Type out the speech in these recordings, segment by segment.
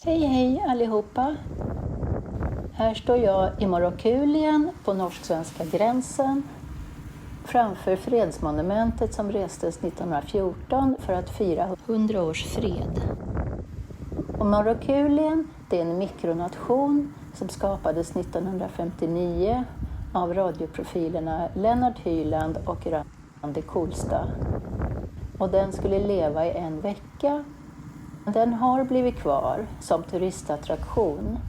Hej hej allihopa! Här står jag i Morokulien på norsk-svenska gränsen framför fredsmonumentet som restes 1914 för att fira 100 års fred. Och Morokulien, det är en mikronation som skapades 1959 av radioprofilerna Lennart Hyland och Randi Kolstad. Och den skulle leva i en vecka. Den har blivit kvar som turistattraktion,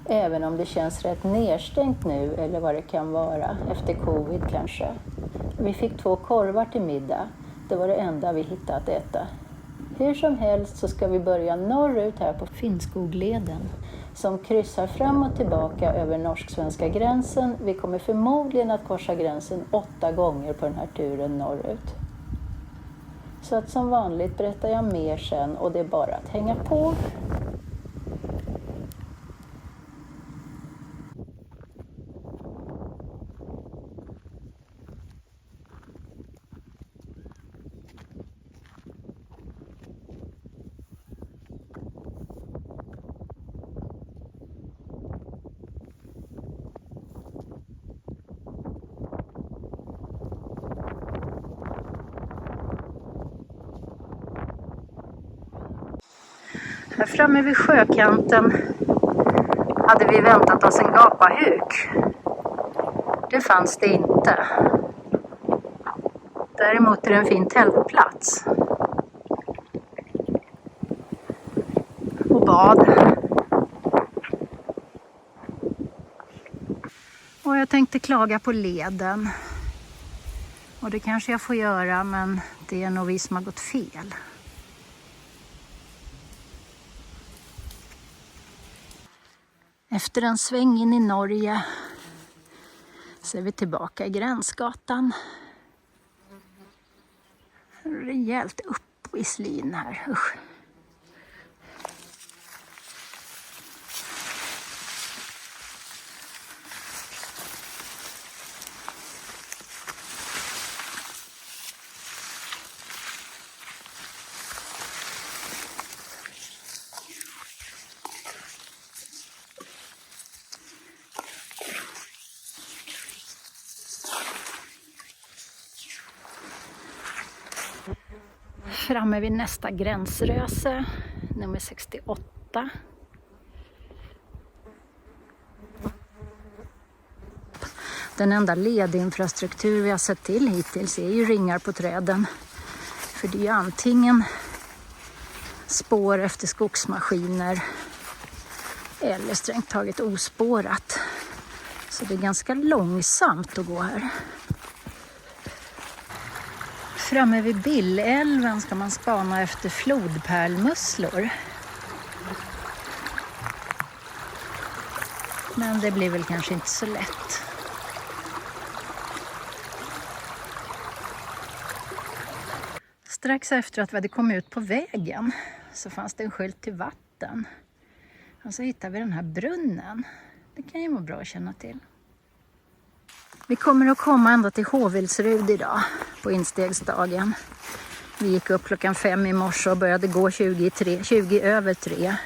även om det känns rätt nedstängt nu eller vad det kan vara, efter covid kanske. Vi fick 2 korvar till middag, det var det enda vi hittade att äta. Hur som helst så ska vi börja norrut här på Finnskogleden som kryssar fram och tillbaka över norsk-svenska gränsen. Vi kommer förmodligen att korsa gränsen 8 gånger på den här turen norrut. Så att som vanligt berättar jag mer sen och det är bara att hänga på. Här framme vid sjökanten hade vi väntat oss en gapahuk. Det fanns det inte. Däremot är det en fin tältplats. Och bad. Och jag tänkte klaga på leden. Och det kanske jag får göra, men det är nog vi som har gått fel. Efter en sväng in i Norge så är vi tillbaka i Gränsgatan. Rejält upp i slin här. Usch. Framme vid nästa gränsröse, nummer 68. Den enda ledinfrastruktur vi har sett till hittills är ju ringar på träden. För det är ju antingen spår efter skogsmaskiner eller strängt taget ospårat. Så det är ganska långsamt att gå här. Framme vid Billälven ska man spana efter flodpärlmusslor. Men det blir väl kanske inte så lätt. Strax efter att vi hade kommit ut på vägen så fanns det en skylt till vatten. Och så hittade vi den här brunnen. Det kan ju vara bra att känna till. Vi kommer att komma ända till Håvilsrud idag på instegsdagen. Vi gick upp klockan 5 i morse och började gå 20 över 3.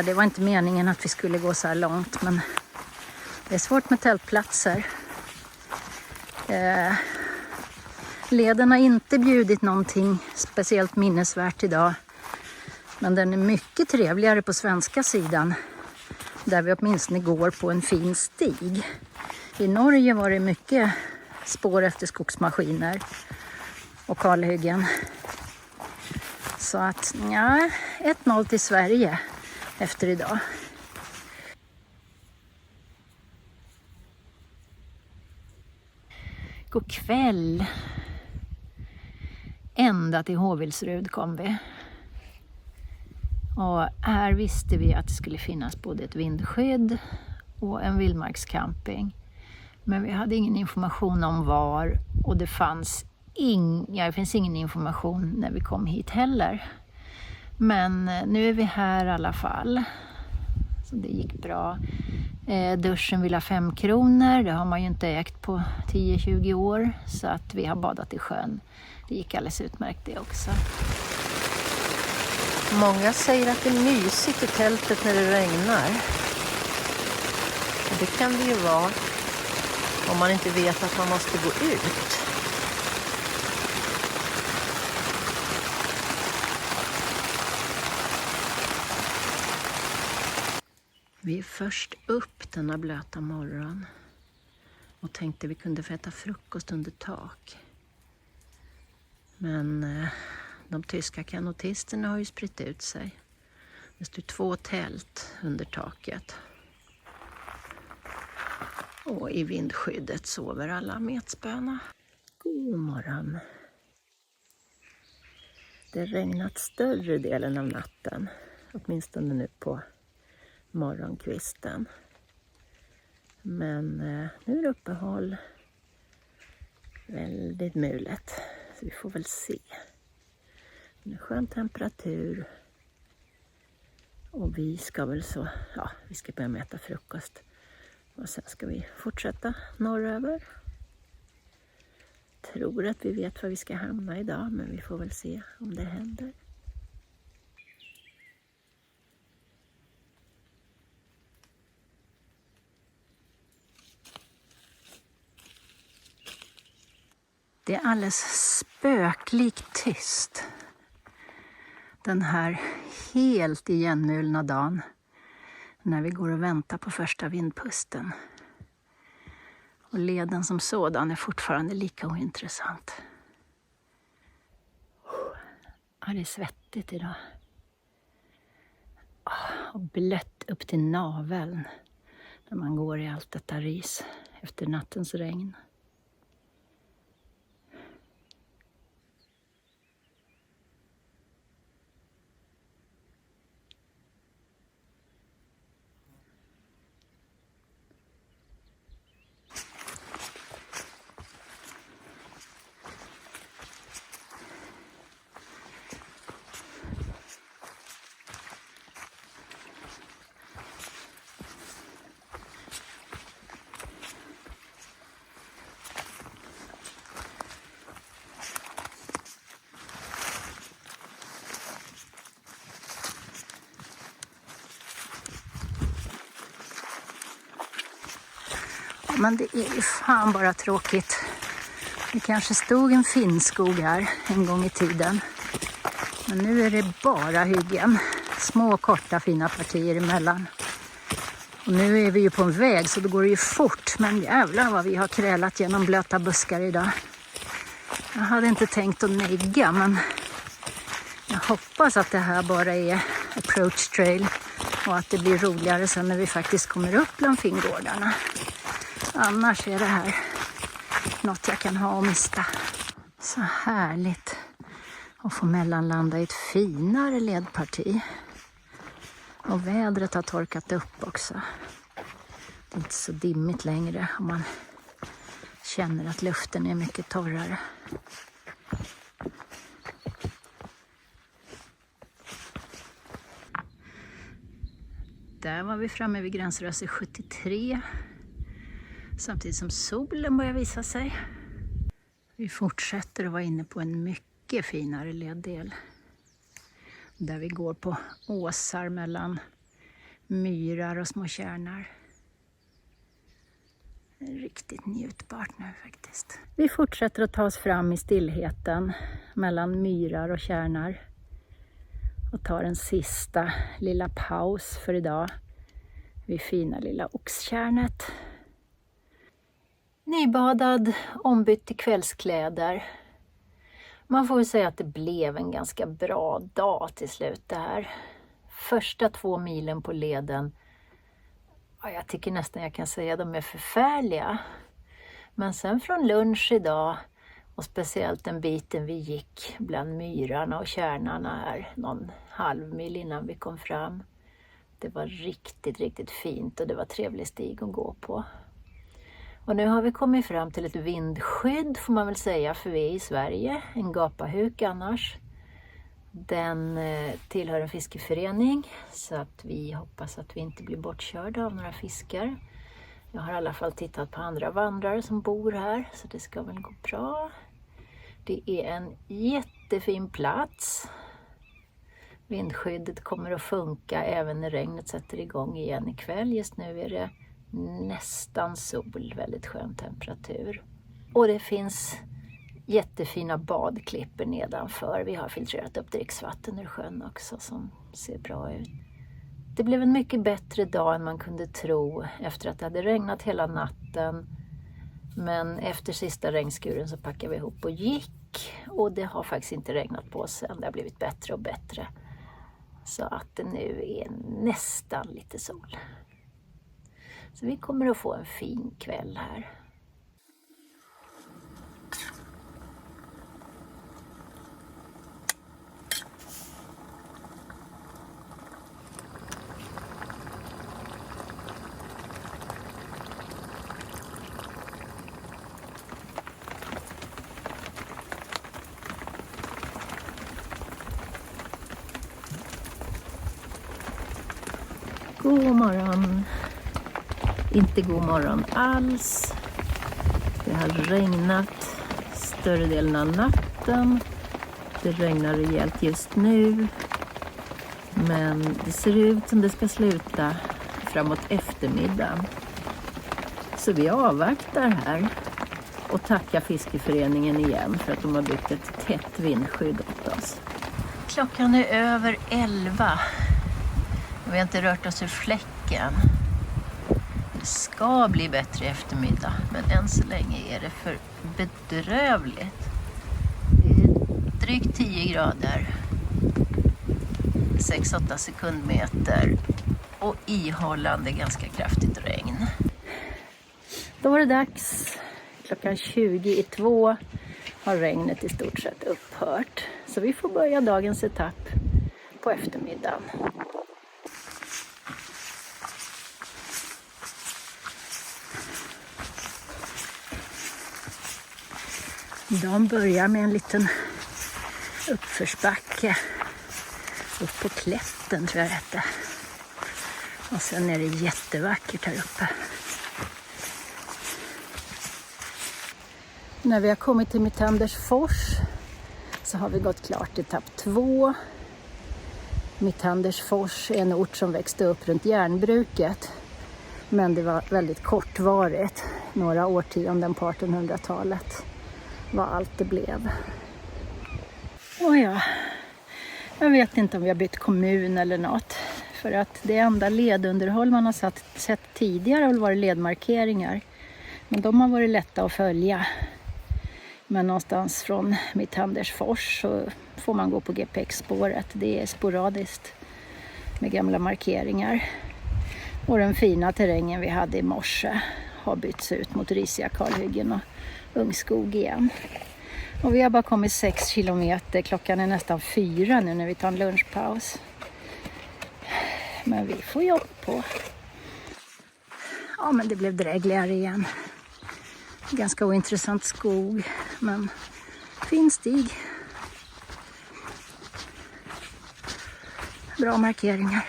Det var inte meningen att vi skulle gå så här långt, men det är svårt med tältplatser. Leden har inte bjudit någonting speciellt minnesvärt idag. Men den är mycket trevligare på svenska sidan, där vi åtminstone går på en fin stig. I Norge var det mycket spår efter skogsmaskiner och kalhyggen. Så att, ja, 1-0 till Sverige efter idag. God kväll. Ända till Håvilsrud kom vi. Och här visste vi att det skulle finnas både ett vindskydd och en vildmarkscamping. Men vi hade ingen information om var, och det finns ingen information när vi kom hit heller. Men nu är vi här i alla fall. Så det gick bra. Duschen vill ha 5 kronor. Det har man ju inte ägt på 10-20 år. Så att vi har badat i sjön. Det gick alldeles utmärkt det också. Många säger att det är mysigt i tältet när det regnar. Och det kan det ju vara om man inte vet att man måste gå ut. Vi är först upp denna blöta morgon och tänkte vi kunde få äta frukost under tak. Men de tyska kanotisterna har ju spritt ut sig. Det står 2 tält under taket. Och i vindskyddet sover alla metspöna. God morgon. Det har regnat större delen av natten. Åtminstone nu på morgonkvisten. Men nu är det uppehåll. Väldigt mulet. Så vi får väl se. Det är skön temperatur. Och vi ska väl vi ska börja med att äta frukost. Och sen ska vi fortsätta norröver. Tror att vi vet var vi ska hamna idag, men vi får väl se om det händer. Det är alldeles spöklikt tyst. Den här helt igenmulna dagen när vi går och väntar på första vindpusten. Och leden som sådan är fortfarande lika ointressant. Ja, det är svettigt idag. Och blött upp till naveln när man går i allt detta ris efter nattens regn. Men det är ju fan bara tråkigt. Det kanske stod en finnskog här en gång i tiden. Men nu är det bara hyggen. Små, korta, fina partier emellan. Och nu är vi ju på en väg så då går det ju fort. Men jävlar vad vi har krälat genom blöta buskar idag. Jag hade inte tänkt att negga, men jag hoppas att det här bara är approach trail. Och att det blir roligare sen när vi faktiskt kommer upp bland finngårdarna. Annars är det här något jag kan ha och mista. Så härligt att få mellanlanda i ett finare ledparti. Och vädret har torkat upp också. Det är inte så dimmigt längre och man känner att luften är mycket torrare. Där var vi framme vid gränsröse 73. Samtidigt som solen börjar visa sig. Vi fortsätter att vara inne på en mycket finare leddel. Där vi går på åsar mellan myrar och små kärnar. Riktigt njutbart nu faktiskt. Vi fortsätter att ta oss fram i stillheten mellan myrar och kärnar. Och tar en sista lilla paus för idag. Vid fina lilla oxkärnet. Nybadad, ombytt till kvällskläder. Man får väl säga att det blev en ganska bra dag till slut det här. Första 2 milen på leden, jag tycker nästan jag kan säga att de är förfärliga. Men sen från lunch idag och speciellt den biten vi gick bland myrarna och kärnarna här någon halvmil innan vi kom fram. Det var riktigt, riktigt fint och det var trevlig stig att gå på. Och nu har vi kommit fram till ett vindskydd får man väl säga, för vi är i Sverige, en gapahuk annars. Den tillhör en fiskeförening så att vi hoppas att vi inte blir bortkörda av några fiskar. Jag har i alla fall tittat på andra vandrare som bor här så det ska väl gå bra. Det är en jättefin plats. Vindskyddet kommer att funka även när regnet sätter igång igen ikväll. Just nu är det nästan sol, väldigt skön temperatur. Och det finns jättefina badklipper nedanför. Vi har filtrerat upp dricksvatten ur sjön också som ser bra ut. Det blev en mycket bättre dag än man kunde tro efter att det hade regnat hela natten. Men efter sista regnskuren så packade vi ihop och gick. Och det har faktiskt inte regnat på sen. Det har blivit bättre och bättre. Så att det nu är nästan lite sol. Så vi kommer att få en fin kväll här. God morgon. Inte god morgon alls. Det har regnat större delen av natten. Det regnar rejält just nu. Men det ser ut som det ska sluta framåt eftermiddagen. Så vi avvaktar här och tackar Fiskeföreningen igen för att de har byggt ett tätt vindskydd åt oss. Klockan är över 11. Vi har inte rört oss ur fläcken. Det ska bli bättre i eftermiddag, men än så länge är det för bedrövligt. Det är drygt 10 grader, 6-8 sekundmeter och ihållande ganska kraftigt regn. Då var det dags. Klockan 20:02 har regnet i stort sett upphört. Så vi får börja dagens etapp på eftermiddagen. De börjar med en liten uppförsbacke upp på Klätten, tror jag det hette. Och sen är det jättevackert här uppe. När vi har kommit till Mittandersfors så har vi gått klart etapp 2. Mittandersfors är en ort som växte upp runt järnbruket. Men det var väldigt kortvarigt, några årtionden på 1800-talet. Vad allt det blev. Och ja, jag vet inte om vi har bytt kommun eller något. För att det enda ledunderhåll man har sett tidigare har varit ledmarkeringar. Men de har varit lätta att följa. Men någonstans från Mittandersfors så får man gå på GPX-spåret. Det är sporadiskt med gamla markeringar. Och den fina terrängen vi hade i morse har bytts ut mot risiga kalhyggen och ungskog igen. Och vi har bara kommit 6 kilometer. Klockan är nästan 4 nu när vi tar en lunchpaus. Men vi får jobba på. Ja, men det blev drägligare igen. Ganska ointressant skog, men fin stig. Bra markeringar.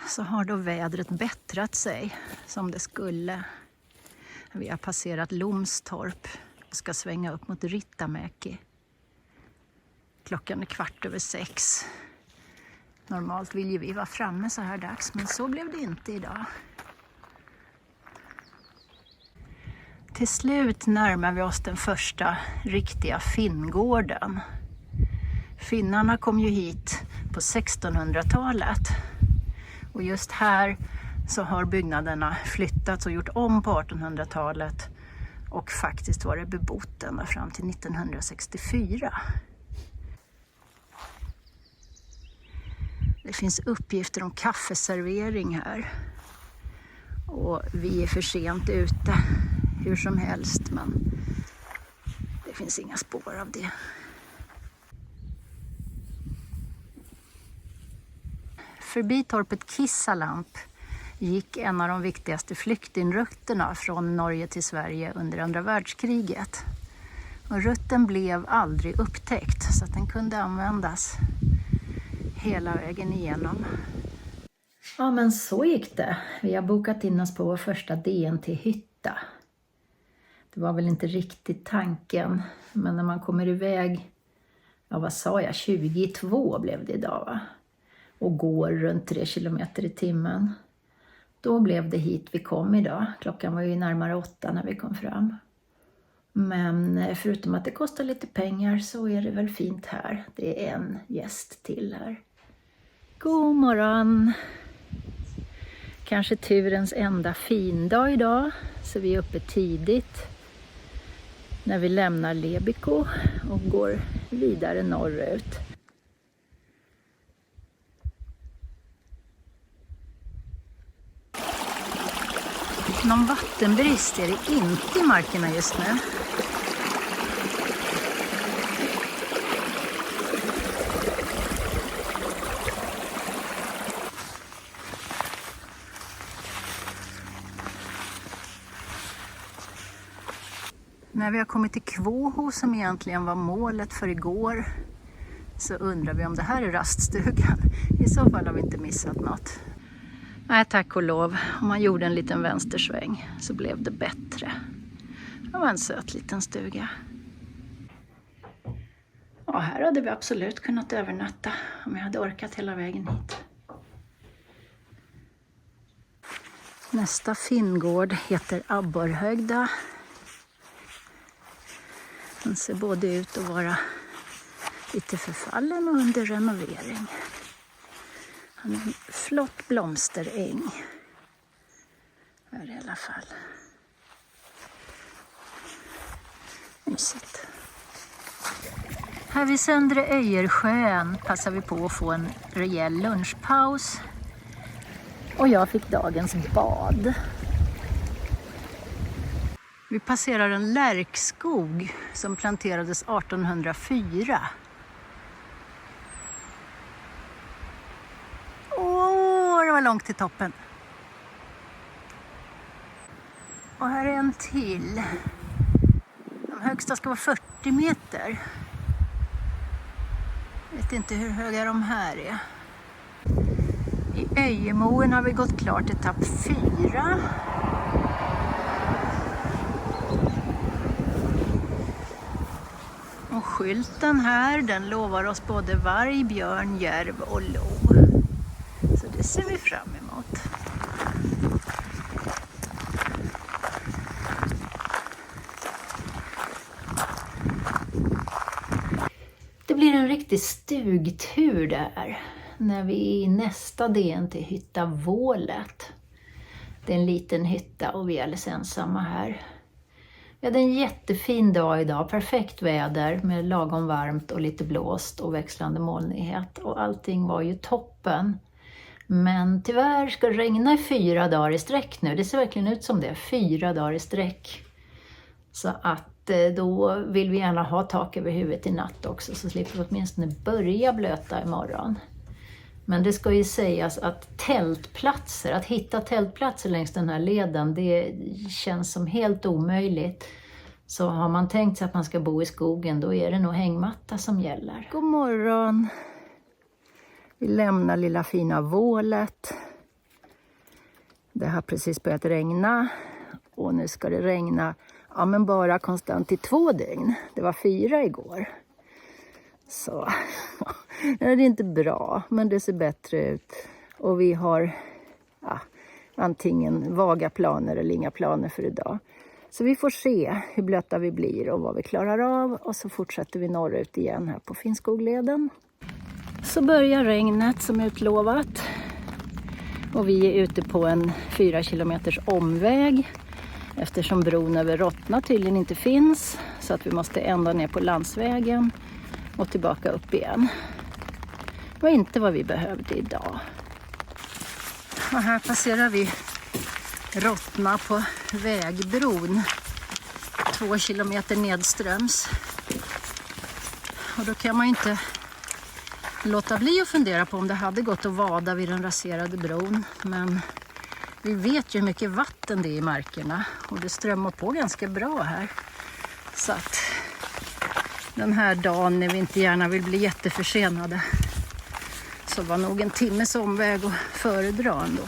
Så har då vädret bättrat sig som det skulle. Vi har passerat Lomstorp och ska svänga upp mot Rittamäki. Klockan är 5:15. Normalt vill ju vi vara framme så här dags, men så blev det inte idag. Till slut närmar vi oss den första riktiga finngården. Finnarna kom ju hit på 1600-talet. Och just här så har byggnaderna flyttats och gjort om på 1800-talet och faktiskt var det bebott ända fram till 1964. Det finns uppgifter om kaffeservering här och vi är för sent ute hur som helst, men det finns inga spår av det. Förbi torpet Kissalamp gick en av de viktigaste flyktingrutterna från Norge till Sverige under andra världskriget. Och rutten blev aldrig upptäckt så att den kunde användas hela vägen igenom. Ja, men så gick det. Vi har bokat in oss på vår första DNT-hytta. Det var väl inte riktigt tanken, men när man kommer iväg, ja vad sa jag, 22 blev det idag va? Och går runt 3 kilometer i timmen. Då blev det hit vi kom idag. Klockan var ju närmare 8 när vi kom fram. Men förutom att det kostar lite pengar så är det väl fint här. Det är en gäst till här. God morgon! Kanske turens enda findag idag, så vi är uppe tidigt när vi lämnar Lebico och går vidare norrut. Någon vattenbrist är det inte i markerna just nu. När vi har kommit till Kvåho, som egentligen var målet för igår, så undrar vi om det här är raststugan. I så fall har vi inte missat något. Nej, tack och lov. Om man gjorde en liten vänstersväng så blev det bättre. Det var en söt liten stuga. Ja, här hade vi absolut kunnat övernatta om jag hade orkat hela vägen hit. Nästa finngård heter Abborrhögda. Den ser både ut att vara lite förfallen och under renovering. Han är en flott blomsteräng. Här i alla fall. Mysigt. Här vid Söndre Öjersjön passar vi på att få en rejäl lunchpaus. Och jag fick dagens bad. Vi passerar en lärkskog som planterades 1804. Det var långt till toppen. Och här är en till. De högsta ska vara 40 meter. Jag vet inte hur höga de här är. I Öjemoen har vi gått klart etapp 4. Och skylten här, den lovar oss både varg, björn, järv och lo. Så det ser vi fram emot. Det blir en riktig stugtur där när vi är i nästa DNT-hytta, Vålet. Det är en liten hytta och vi är alldeles ensamma här. Vi hade en jättefin dag idag, perfekt väder med lagom varmt och lite blåst och växlande molnighet. Och allting var ju toppen. Men tyvärr ska det regna i 4 dagar i sträck nu. Det ser verkligen ut som det, 4 dagar i sträck. Så att då vill vi gärna ha tak över huvudet i natt också, så slipper vi åtminstone börja blöta imorgon. Men det ska ju sägas att tältplatser, att hitta tältplatser längs den här leden, det känns som helt omöjligt. Så har man tänkt sig att man ska bo i skogen, då är det nog hängmatta som gäller. God morgon! Vi lämnar lilla fina Vålet. Det har precis börjat regna och nu ska det regna, ja men bara konstant i 2 dygn. Det var 4 igår. Så det är inte bra, men det ser bättre ut. Och vi har antingen vaga planer eller inga planer för idag. Så vi får se hur blöta vi blir och vad vi klarar av. Och så fortsätter vi norrut igen här på Finnskogleden. Så börjar regnet som utlovat. Och vi är ute på en 4 kilometers omväg. Eftersom bron över Rottna tydligen inte finns. Så att vi måste ända ner på landsvägen och tillbaka upp igen. Det var inte vad vi behövde idag. Och här passerar vi Rottna på vägbron 2 kilometer nedströms. Och då kan man ju inte låta bli att fundera på om det hade gått att vada vid den raserade bron. Men vi vet ju hur mycket vatten det är i markerna och det strömmar på ganska bra här. Så att den här dagen när vi inte gärna vill bli jätteförsenade, så var nog en timmes omväg att föredra ändå.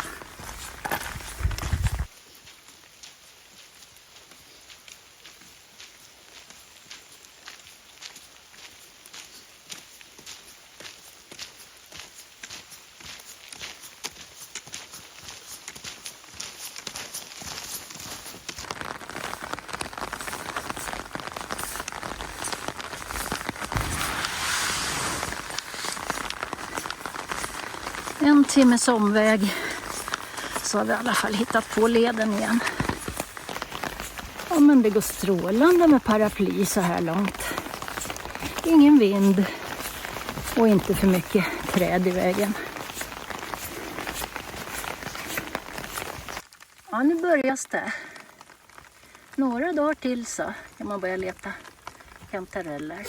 En timmes omväg, så har vi i alla fall hittat på leden igen. Ja, men det går strålande med paraply så här långt. Ingen vind och inte för mycket träd i vägen. Ja, nu börjar det. Några dagar till så kan man börja leta kantareller.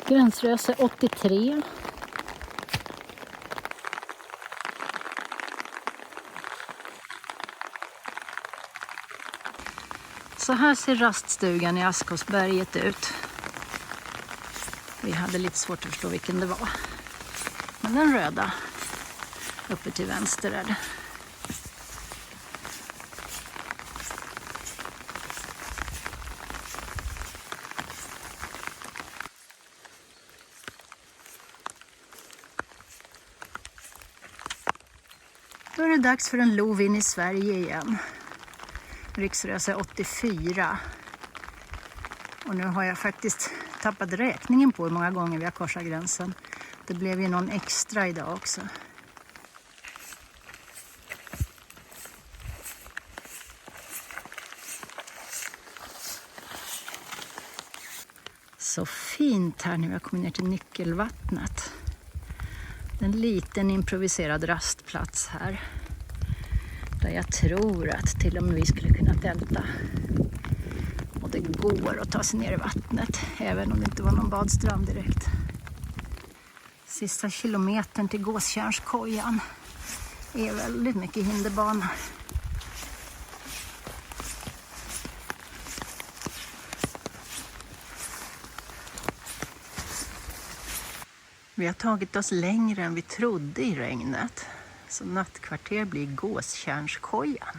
Gränsröse 83. Så här ser raststugan i Askåsberget ut. Vi hade lite svårt att förstå vilken det var. Men den röda uppe till vänster är det. Då är det dags för en lov in i Sverige igen. Riksröse 84. Och nu har jag faktiskt tappat räkningen på hur många gånger vi har korsat gränsen. Det blev ju någon extra idag också. Så fint här nu, jag kommer ner till Nyckelvattnet. En liten improviserad rastplats här. Där jag tror att till och med vi skulle kunna tälta. Och det går att ta sig ner i vattnet, även om det inte var någon badstrand direkt. Sista kilometern till Gåstjärnskojan är väldigt mycket hinderbana. Vi har tagit oss längre än vi trodde i regnet. Så nattkvarter blir Gåstjärnskojan.